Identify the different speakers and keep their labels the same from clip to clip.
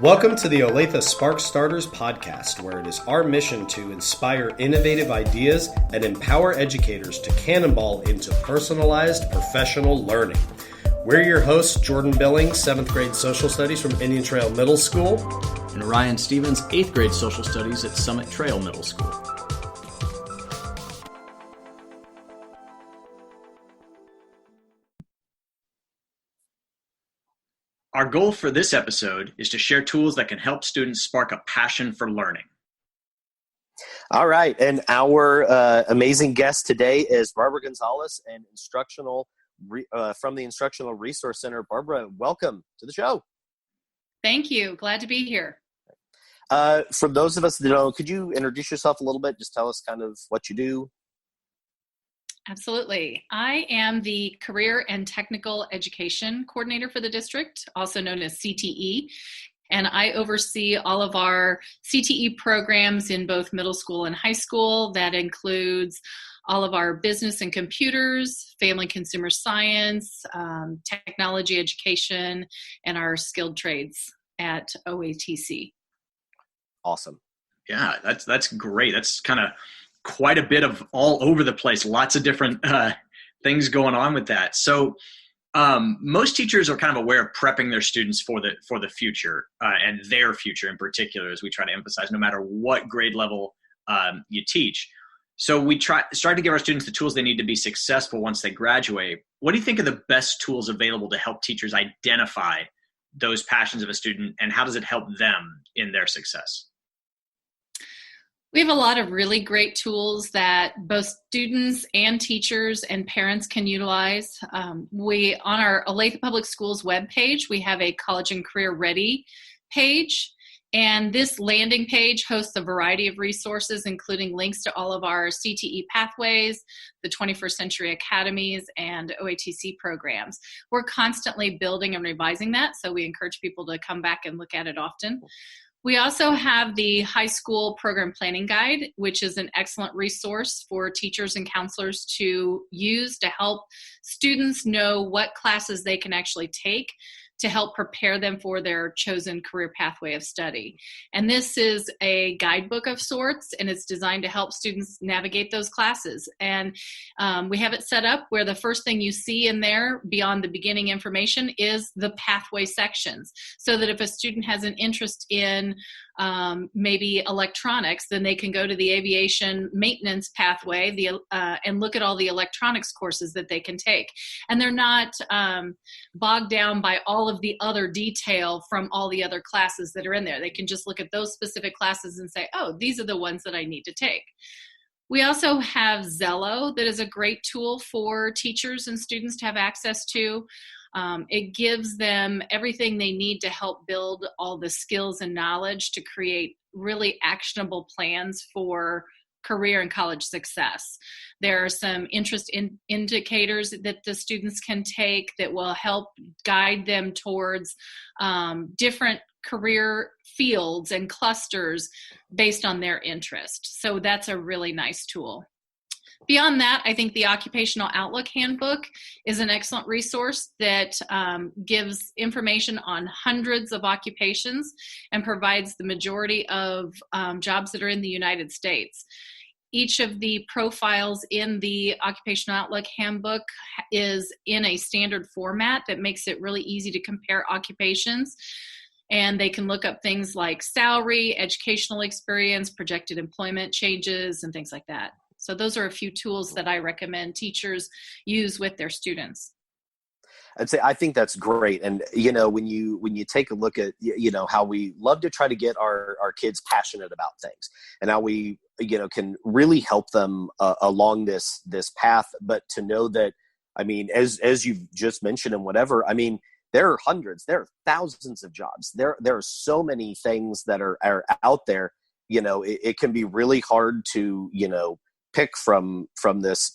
Speaker 1: Welcome to the Olathe Spark Starters podcast, where it is our mission to inspire innovative ideas and empower educators to cannonball into personalized professional learning. We're your hosts, Jordan Billings, 7th grade social studies from Indian Trail Middle School,
Speaker 2: and Ryan Stevens, 8th grade social studies at Summit Trail Middle School. Our goal for this episode is to share tools that can help students spark a passion for learning.
Speaker 3: All right, and our amazing guest today is Barbara Gonzalez, and from the Instructional Resource Center. Barbara, welcome to the show.
Speaker 4: Thank you. Glad to be here.
Speaker 3: For those of us that don't know, could you introduce yourself a little bit? Just tell us kind of what you do.
Speaker 4: Absolutely. I am the Career and Technical Education Coordinator for the district, also known as CTE, and I oversee all of our CTE programs in both middle school and high school. That includes all of our business and computers, family consumer science, technology education, and our skilled trades at OATC.
Speaker 3: Awesome.
Speaker 2: Yeah, that's great. That's kind of quite a bit of all over the place, lots of different things going on with that. So most teachers are kind of aware of prepping their students for the future and their future in particular, as we try to emphasize, no matter what grade level you teach. So we try to give our students the tools they need to be successful once they graduate. What do you think are the best tools available to help teachers identify those passions of a student, and how does it help them in their success?
Speaker 4: We have a lot of really great tools that both students and teachers and parents can utilize. On our Olathe Public Schools webpage, we have a College and Career Ready page. And this landing page hosts a variety of resources, including links to all of our CTE pathways, the 21st Century Academies, and OATC programs. We're constantly building and revising that, so we encourage people to come back and look at it often. We also have the High School Program Planning Guide, which is an excellent resource for teachers and counselors to use to help students know what classes they can actually take to help prepare them for their chosen career pathway of study. And this is a guidebook of sorts, and it's designed to help students navigate those classes. And we have it set up where the first thing you see in there, beyond the beginning information, is the pathway sections. So that if a student has an interest in maybe electronics, then they can go to the aviation maintenance pathway and look at all the electronics courses that they can take. And they're not bogged down by all of the other detail from all the other classes that are in there. They can just look at those specific classes and say, oh, these are the ones that I need to take. We also have Zello, that is a great tool for teachers and students to have access to. It gives them everything they need to help build all the skills and knowledge to create really actionable plans for career and college success. There are some interest indicators that the students can take that will help guide them towards different career fields and clusters based on their interest. So that's a really nice tool. Beyond that, I think the Occupational Outlook Handbook is an excellent resource that gives information on hundreds of occupations and provides the majority of jobs that are in the United States. Each of the profiles in the Occupational Outlook Handbook is in a standard format that makes it really easy to compare occupations. And they can look up things like salary, educational experience, projected employment changes, and things like that. So those are a few tools that I recommend teachers use with their students.
Speaker 3: I think that's great. And, when you take a look at, how we love to try to get our kids passionate about things, and how we, can really help them along this path. But to know that, as you've just mentioned and whatever, there are hundreds, there are thousands of jobs. There are so many things that are out there. It can be really hard to, pick from this,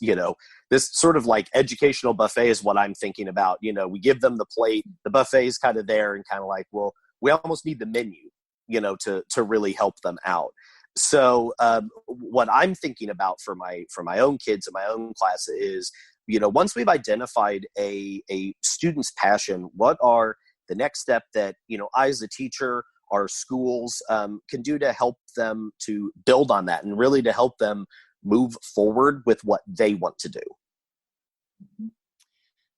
Speaker 3: this sort of like educational buffet is what I'm thinking about. We give them the plate, the buffet is kind of there, and kind of like, well, we almost need the menu, to really help them out. So what I'm thinking about for my own kids and my own class is, once we've identified a student's passion, what are the next step that, I as a teacher our schools can do to help them to build on that and really to help them move forward with what they want to do?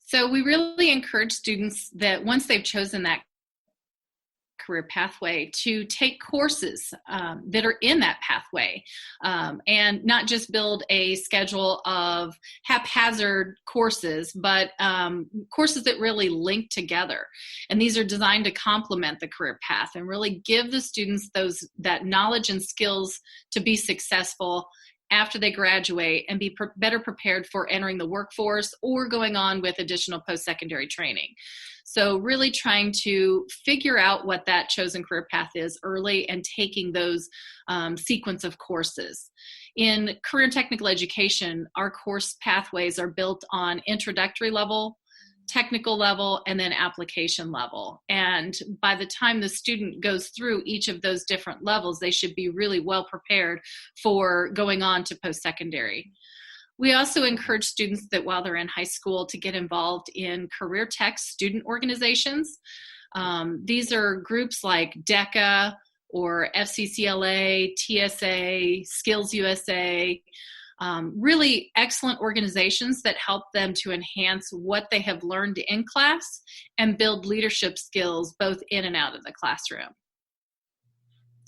Speaker 4: So we really encourage students that once they've chosen that career pathway to take courses that are in that pathway, and not just build a schedule of haphazard courses, but courses that really link together. And these are designed to complement the career path and really give the students that knowledge and skills to be successful after they graduate and be better prepared for entering the workforce or going on with additional post-secondary training. So really trying to figure out what that chosen career path is early and taking those sequence of courses. In career and technical education, our course pathways are built on introductory level, technical level, and then application level. And by the time the student goes through each of those different levels, they should be really well prepared for going on to post-secondary. We also encourage students that while they're in high school to get involved in career tech student organizations. These are groups like DECA or FCCLA, TSA, Skills USA, really excellent organizations that help them to enhance what they have learned in class and build leadership skills both in and out of the classroom.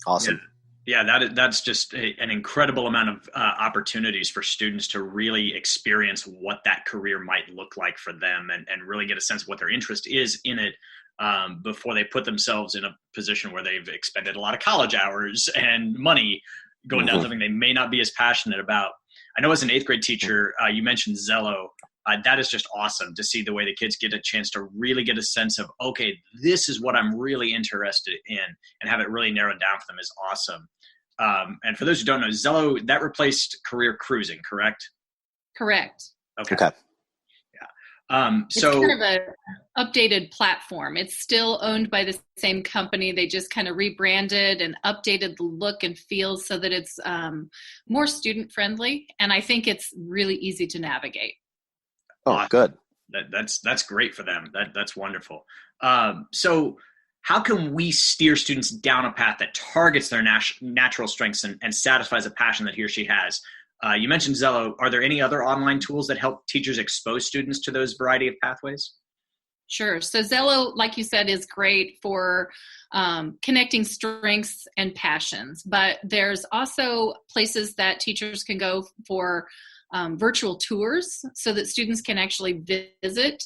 Speaker 3: Awesome.
Speaker 2: Yeah, that's just an incredible amount of opportunities for students to really experience what that career might look like for them and really get a sense of what their interest is in it before they put themselves in a position where they've expended a lot of college hours and money going down something they may not be as passionate about. I know as an 8th grade teacher, you mentioned Zello. That is just awesome to see the way the kids get a chance to really get a sense of, okay, this is what I'm really interested in, and have it really narrowed down for them is awesome. And for those who don't know, Zello, that replaced career cruising, correct?
Speaker 4: Correct.
Speaker 3: Okay.
Speaker 2: Yeah.
Speaker 4: It's kind of an updated platform. It's still owned by the same company. They just kind of rebranded and updated the look and feel so that it's more student friendly. And I think it's really easy to navigate.
Speaker 3: Oh, good.
Speaker 2: That's great for them. That's wonderful. So how can we steer students down a path that targets their natural strengths and satisfies a passion that he or she has? You mentioned Zello. Are there any other online tools that help teachers expose students to those variety of pathways?
Speaker 4: Sure. So Zello, like you said, is great for connecting strengths and passions, but there's also places that teachers can go for virtual tours so that students can actually visit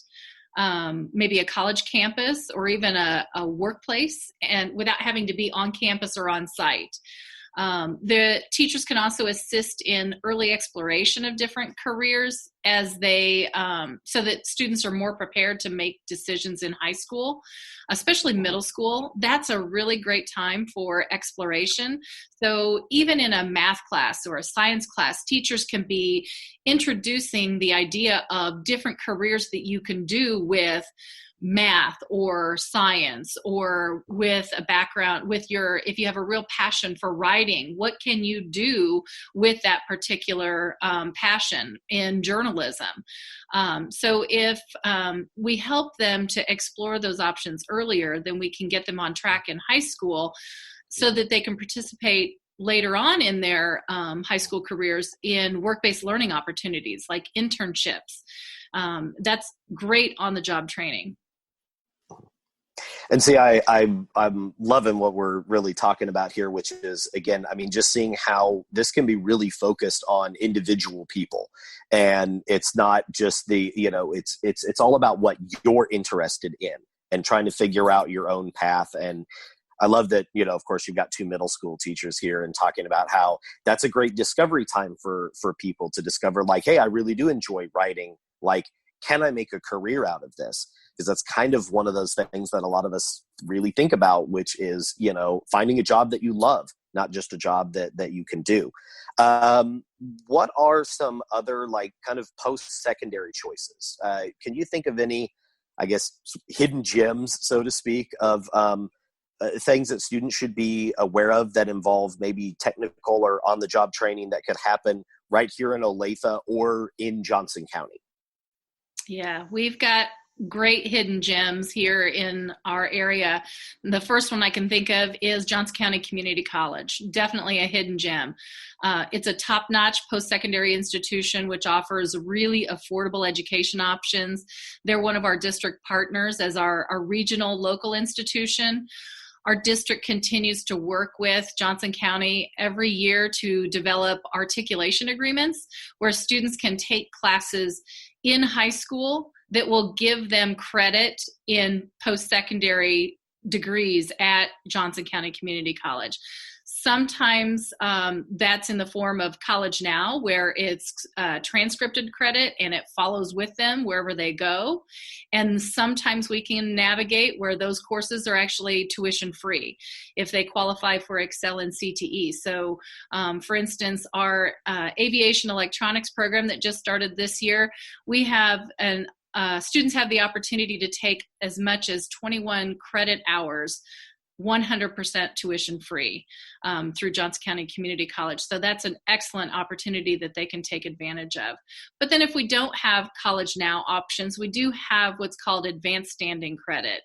Speaker 4: maybe a college campus or even a workplace and without having to be on campus or on site. The teachers can also assist in early exploration of different careers as they, so that students are more prepared to make decisions in high school, especially middle school. That's a really great time for exploration. So even in a math class or a science class, teachers can be introducing the idea of different careers that you can do with math or science, or with a background if you have a real passion for writing, what can you do with that particular passion in journalism? So if we help them to explore those options earlier, then we can get them on track in high school so that they can participate later on in their high school careers in work-based learning opportunities like internships. That's great on-the-job training.
Speaker 3: And see, I'm loving what we're really talking about here, which is, again, I mean, just seeing how this can be really focused on individual people. And it's not just it's all about what you're interested in and trying to figure out your own path. And I love that, of course, you've got 2 middle school teachers here and talking about how that's a great discovery time for people to discover, like, hey, I really do enjoy writing. Like, can I make a career out of this? Because that's kind of one of those things that a lot of us really think about, which is, finding a job that you love, not just a job that you can do. What are some other kind of post-secondary choices? Can you think of any, I guess, hidden gems, so to speak, of things that students should be aware of that involve maybe technical or on-the-job training that could happen right here in Olathe or in Johnson County?
Speaker 4: Yeah, we've got great hidden gems here in our area. The first one I can think of is Johnson County Community College. Definitely a hidden gem. It's a top-notch post-secondary institution which offers really affordable education options. They're one of our district partners as our regional local institution. Our district continues to work with Johnson County every year to develop articulation agreements where students can take classes in high school that will give them credit in post-secondary degrees at Johnson County Community College. Sometimes that's in the form of College Now, where it's transcripted credit and it follows with them wherever they go. And sometimes we can navigate where those courses are actually tuition free if they qualify for Excel and CTE. So for instance, our aviation electronics program that just started this year, we have students have the opportunity to take as much as 21 credit hours 100% tuition free through Johnson County Community College. So that's an excellent opportunity that they can take advantage of. But then if we don't have College Now options, we do have what's called advanced standing credit,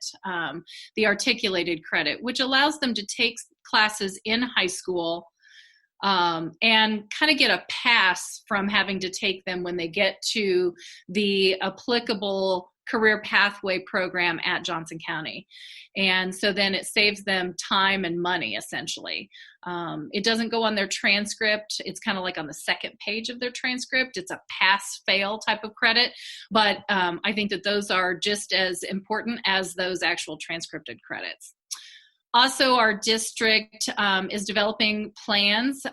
Speaker 4: the articulated credit, which allows them to take classes in high school and kind of get a pass from having to take them when they get to the applicable career pathway program at Johnson County. And so then it saves them time and money, essentially. It doesn't go on their transcript. It's kind of like on the second page of their transcript. It's a pass-fail type of credit. But I think that those are just as important as those actual transcripted credits. Also, our district is developing plans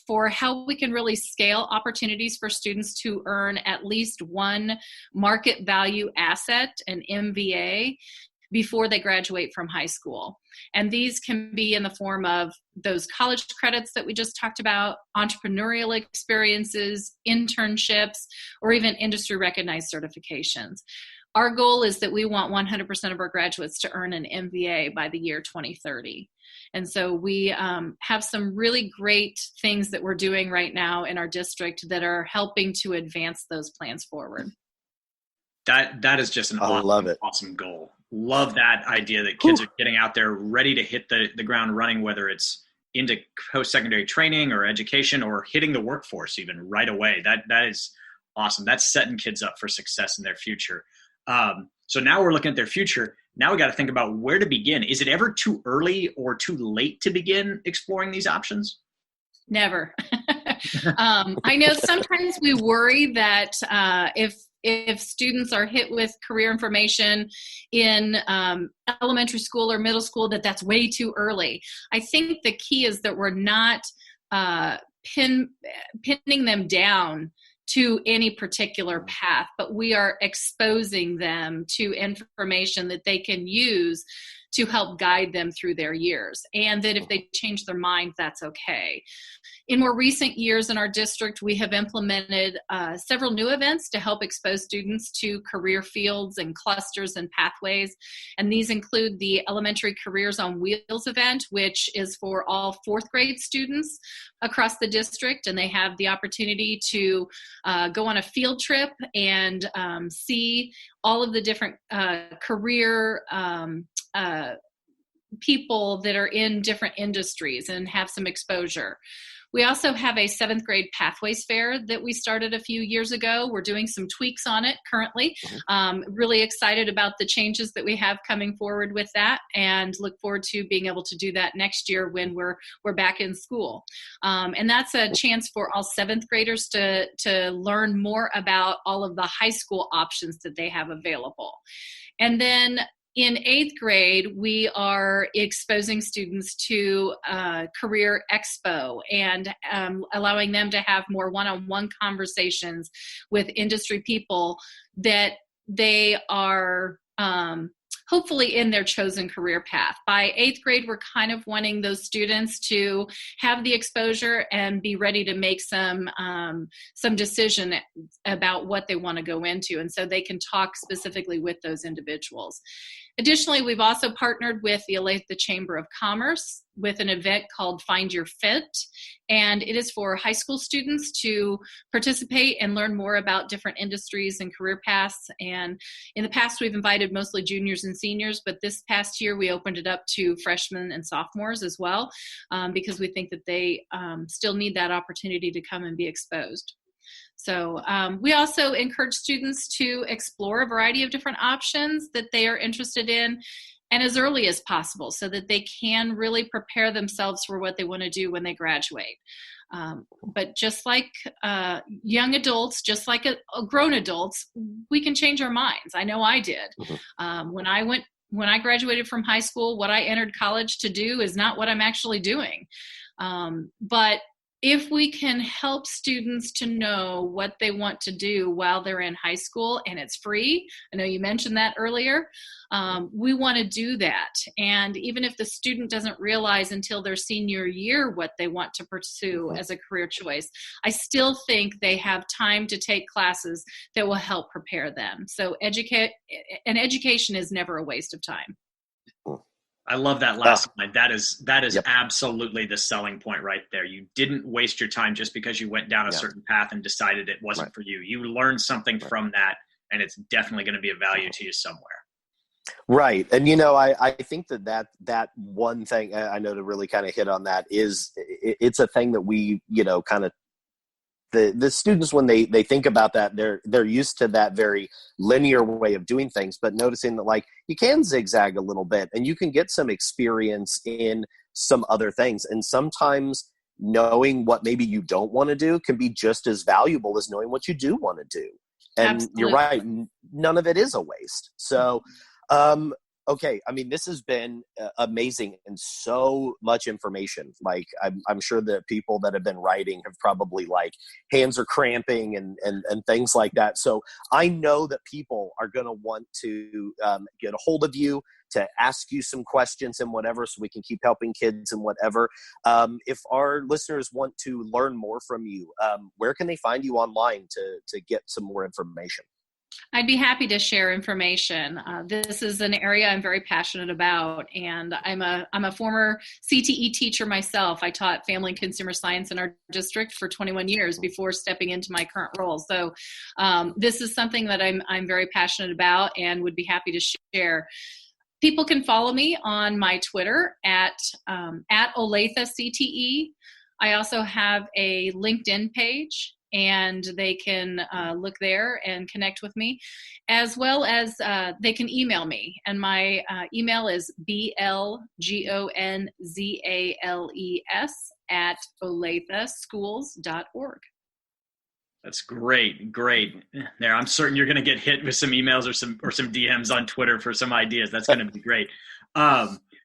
Speaker 4: for how we can really scale opportunities for students to earn at least one market value asset, an MVA, before they graduate from high school. And these can be in the form of those college credits that we just talked about, entrepreneurial experiences, internships, or even industry recognized certifications. Our goal is that we want 100% of our graduates to earn an MVA by the year 2030. And so we have some really great things that we're doing right now in our district that are helping to advance those plans forward.
Speaker 2: That is just an awesome goal. Love that idea that kids are getting out there ready to hit the ground running, whether it's into post-secondary training or education or hitting the workforce even right away. That is awesome. That's setting kids up for success in their future. So now we're looking at their future. Now we got to think about where to begin. Is it ever too early or too late to begin exploring these options?
Speaker 4: Never. I know sometimes we worry that if students are hit with career information in elementary school or middle school, that's way too early. I think the key is that we're not pinning them down to any particular path, but we are exposing them to information that they can use to help guide them through their years. And that if they change their mind, that's okay. In more recent years in our district, we have implemented several new events to help expose students to career fields and clusters and pathways. And these include the Elementary Careers on Wheels event, which is for all fourth grade students across the district. And they have the opportunity to go on a field trip and see all of the different career people that are in different industries and have some exposure. We also have a 7th grade Pathways Fair that we started a few years ago. We're doing some tweaks on it currently. Really excited about the changes that we have coming forward with that, and look forward to being able to do that next year when we're back in school. And that's a chance for all 7th graders to learn more about all of the high school options that they have available. And then in 8th grade, we are exposing students to Career Expo and allowing them to have more one-on-one conversations with industry people that they are hopefully in their chosen career path. By 8th grade, we're kind of wanting those students to have the exposure and be ready to make some decision about what they want to go into, and so they can talk specifically with those individuals. Additionally, we've also partnered with the Olathe Chamber of Commerce with an event called Find Your Fit, and it is for high school students to participate and learn more about different industries and career paths. And in the past, we've invited mostly juniors and seniors, but this past year we opened it up to freshmen and sophomores as well, because we think that they still need that opportunity to come and be exposed. So we also encourage students to explore a variety of different options that they are interested in, and as early as possible, so that they can really prepare themselves for what they want to do when they graduate. But just like young adults, just like grown adults, we can change our minds. I know I did. When I graduated from high school, what I entered college to do is not what I'm actually doing. But if we can help students to know what they want to do while they're in high school, and it's free, I know you mentioned that earlier, we want to do that. And even if the student doesn't realize until their senior year what they want to pursue as a career choice, I still think they have time to take classes that will help prepare them. So education is never a waste of time.
Speaker 2: I love that last line. That is absolutely the selling point right there. You didn't waste your time just because you went down a certain path and decided it wasn't for you. You learned something from that, and it's definitely going to be of value to you somewhere.
Speaker 3: Right. And, I think that one thing I know to really kind of hit on that is it's a thing that we, kind of, the students, when they think about that, they're used to that very linear way of doing things, but noticing that, like, you can zigzag a little bit and you can get some experience in some other things. And sometimes knowing what maybe you don't want to do can be just as valuable as knowing what you do want to do. And Absolutely. You're right. None of it is a waste. So, okay. I mean, this has been amazing and so much information. Like, I'm sure that people that have been writing have probably, like, hands are cramping and things like that. So I know that people are going to want to get a hold of you to ask you some questions and whatever, so we can keep helping kids and whatever. If our listeners want to learn more from you, where can they find you online to get some more information?
Speaker 4: I'd be happy to share information. This is an area I'm very passionate about, and I'm a former CTE teacher myself. I taught family and consumer science in our district for 21 years before stepping into my current role. So this is something that I'm very passionate about and would be happy to share. People can follow me on my Twitter at Olathe CTE. I also have a LinkedIn page, and they can look there and connect with me, as well as they can email me. And my email is blgonzales@olatheschools.org.
Speaker 2: That's great. There, I'm certain you're going to get hit with some emails or some DMs on Twitter for some ideas. That's going to be great.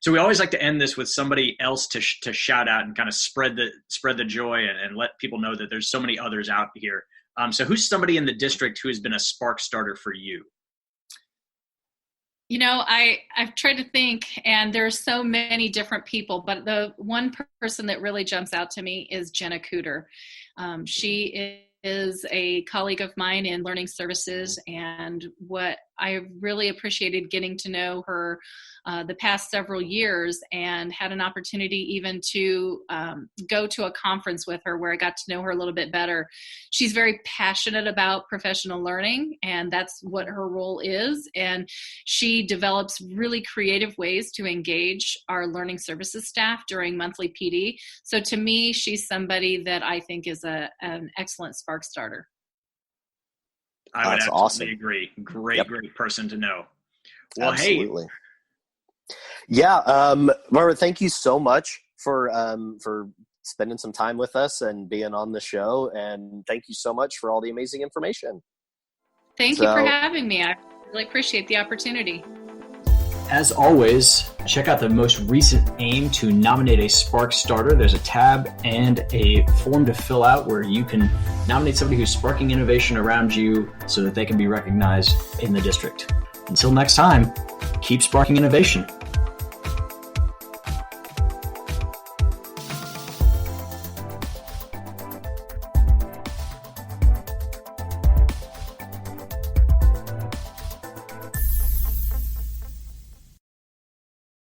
Speaker 2: So we always like to end this with somebody else to shout out and kind of spread the joy and let people know that there's so many others out here. So who's somebody in the district who has been a spark starter for you?
Speaker 4: I've tried to think, and there's so many different people, but the one person that really jumps out to me is Jenna Cooter. She is a colleague of mine in learning services, and what I really appreciated getting to know her the past several years, and had an opportunity even to go to a conference with her where I got to know her a little bit better. She's very passionate about professional learning, and that's what her role is. And she develops really creative ways to engage our learning services staff during monthly PD. So to me, she's somebody that I think is an excellent spark starter.
Speaker 2: I would absolutely agree. Great person to know. Well,
Speaker 3: absolutely. Hey. Yeah. Barbara, thank you so much for spending some time with us and being on the show. And thank you so much for all the amazing information.
Speaker 4: Thank you for having me. I really appreciate the opportunity.
Speaker 5: As always, check out the most recent aim to nominate a Spark Starter. There's a tab and a form to fill out where you can nominate somebody who's sparking innovation around you so that they can be recognized in the district. Until next time, keep sparking innovation.